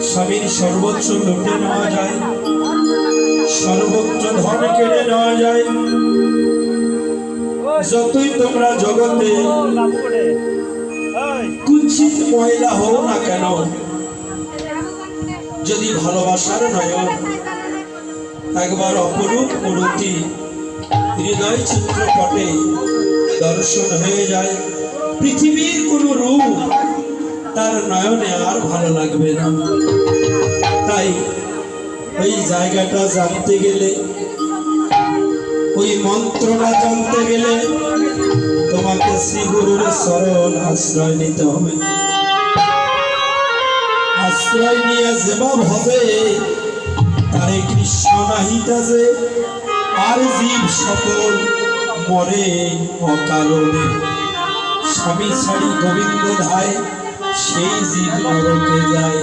স্বামীর সর্বোচ্চ লুটে নেওয়া যায়, সর্বোচ্চ ধন কেড়ে নেওয়া যায়। যতই তোমরা জগতে কুৎসিত মহিলা হও না কেন, যদি ভালোবাসার নয়ন একবার অপরূপ মূর্তি হৃদয় চিত্রপটে দর্শন হয়ে যায়, পৃথিবীর কোন রূপ তার নয়নে আর ভালো লাগবে না। তাই ওই জায়গাটা জানতে গেলে, ওই মন্ত্রটা জানতে গেলে তোমাকে শ্রী গুরুর শরণ আশ্রয় নিতে হবে। আশ্রয় নিয়ে যেবা ভবে তারে কৃষ্ণ নাহিতা যে, আর জীব সকল মরে অকারণে। স্বামী ছাড়ি গোবিন্দ ধায়, সেই জীব নরকে যায়।